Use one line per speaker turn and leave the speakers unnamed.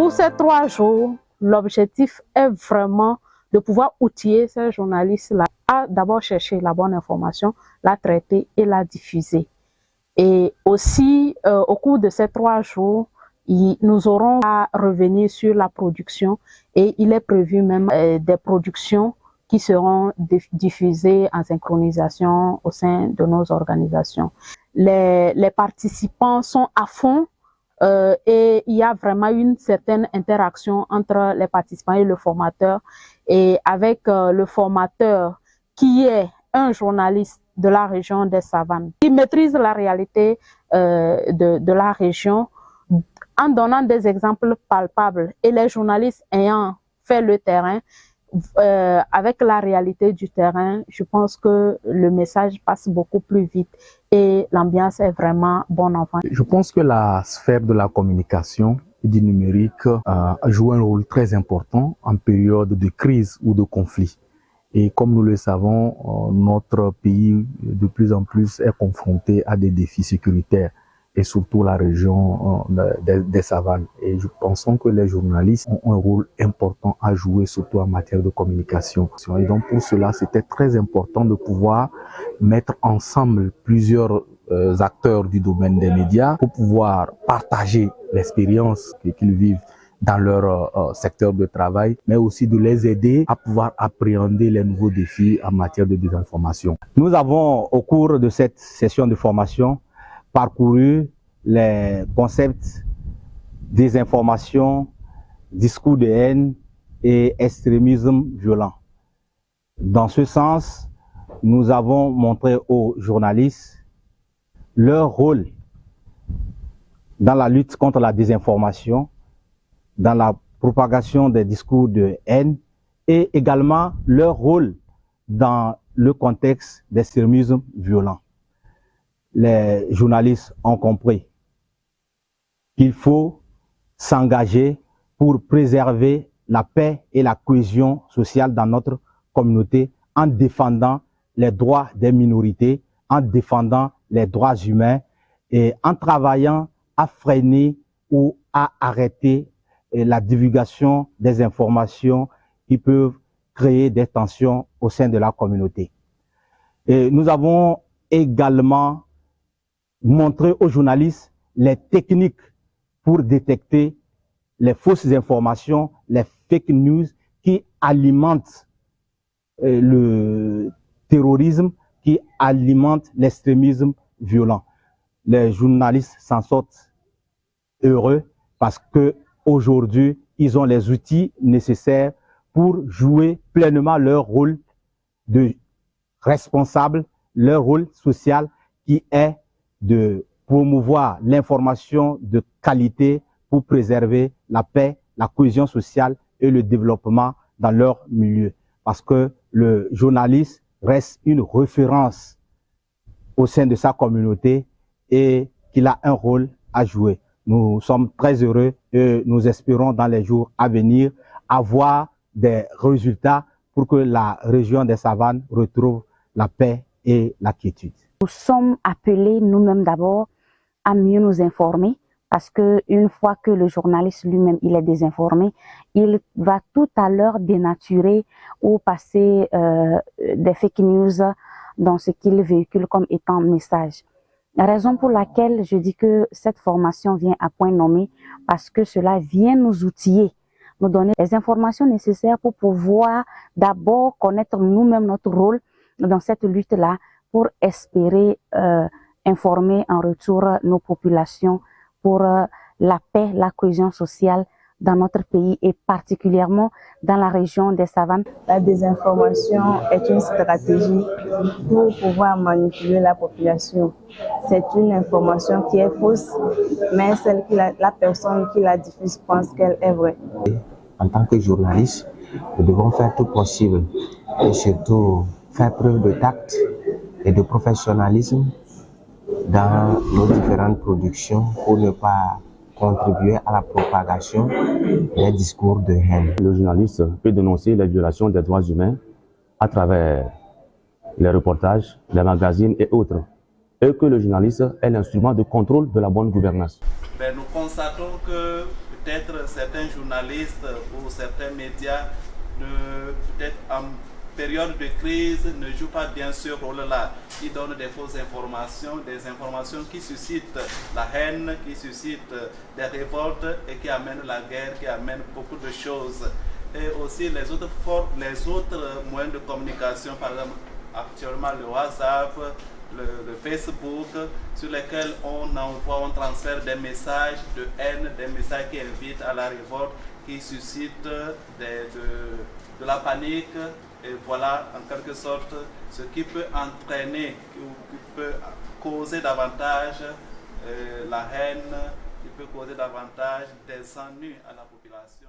Pour ces 3 jours, l'objectif est vraiment de pouvoir outiller ces journalistes-là à d'abord chercher la bonne information, la traiter et la diffuser. Et aussi, au cours de ces 3 jours, nous aurons à revenir sur la production et il est prévu même des productions qui seront diffusées en synchronisation au sein de nos organisations. Les participants sont à fond et il y a vraiment une certaine interaction entre les participants et le formateur. Et avec le formateur qui est un journaliste de la région des Savanes, qui maîtrise la réalité de la région en donnant des exemples palpables et les journalistes ayant fait le terrain, avec la réalité du terrain, je pense que le message passe beaucoup plus vite et l'ambiance est vraiment bon enfant.
Je pense que la sphère de la communication et du numérique joue un rôle très important en période de crise ou de conflit. Et comme nous le savons, notre pays de plus en plus est confronté à des défis sécuritaires et surtout la région des Savanes. Et je pense que les journalistes ont un rôle important à jouer, surtout en matière de communication. Et donc pour cela, c'était très important de pouvoir mettre ensemble plusieurs acteurs du domaine des médias pour pouvoir partager l'expérience qu'ils vivent dans leur secteur de travail, mais aussi de les aider à pouvoir appréhender les nouveaux défis en matière de désinformation.
Nous avons, au cours de cette session de formation, parcouru les concepts désinformation, discours de haine et extrémisme violent. Dans ce sens, nous avons montré aux journalistes leur rôle dans la lutte contre la désinformation, dans la propagation des discours de haine et également leur rôle dans le contexte d'extrémisme violent. Les journalistes ont compris qu'il faut s'engager pour préserver la paix et la cohésion sociale dans notre communauté en défendant les droits des minorités, en défendant les droits humains et en travaillant à freiner ou à arrêter la divulgation des informations qui peuvent créer des tensions au sein de la communauté. Et nous avons également montré aux journalistes les techniques pour détecter les fausses informations, les fake news qui alimentent le terrorisme, qui alimentent l'extrémisme violent. Les journalistes s'en sortent heureux parce que aujourd'hui, ils ont les outils nécessaires pour jouer pleinement leur rôle de responsable, leur rôle social qui est de promouvoir l'information de qualité pour préserver la paix, la cohésion sociale et le développement dans leur milieu. Parce que le journaliste reste une référence au sein de sa communauté et qu'il a un rôle à jouer. Nous sommes très heureux et nous espérons dans les jours à venir avoir des résultats pour que la région des Savanes retrouve la paix et la quiétude.
Nous sommes appelés nous-mêmes d'abord à mieux nous informer parce que une fois que le journaliste lui-même il est désinformé, il va tout à l'heure dénaturer ou passer des fake news dans ce qu'il véhicule comme étant message. La raison pour laquelle je dis que cette formation vient à point nommé, parce que cela vient nous outiller, nous donner les informations nécessaires pour pouvoir d'abord connaître nous-mêmes notre rôle dans cette lutte-là, pour espérer informer en retour nos populations pour la paix, la cohésion sociale dans notre pays et particulièrement dans la région des Savanes.
La désinformation est une stratégie pour pouvoir manipuler la population. C'est une information qui est fausse, mais celle qui la personne qui la diffuse pense qu'elle est vraie.
En tant que journaliste, nous devons faire tout possible et surtout faire preuve de tact et de professionnalisme dans nos différentes productions pour ne pas contribuer à la propagation des discours de haine.
Le journaliste peut dénoncer les violations des droits humains à travers les reportages, les magazines et autres, et que le journaliste est l'instrument de contrôle de la bonne gouvernance.
Nous constatons que peut-être certains journalistes ou certains médias, peut-être en période de crise, ne jouent pas bien ce rôle-là. Ils donnent des fausses informations, des informations qui suscitent la haine, qui suscitent des révoltes et qui amènent la guerre, qui amènent beaucoup de choses. Et aussi les autres moyens de communication, par exemple actuellement le WhatsApp, le Facebook, sur lesquels on transfère des messages de haine, des messages qui invitent à la révolte, qui suscitent de la panique. Et voilà, en quelque sorte, ce qui peut entraîner, qui peut causer davantage la haine, qui peut causer davantage des ennuis à la population.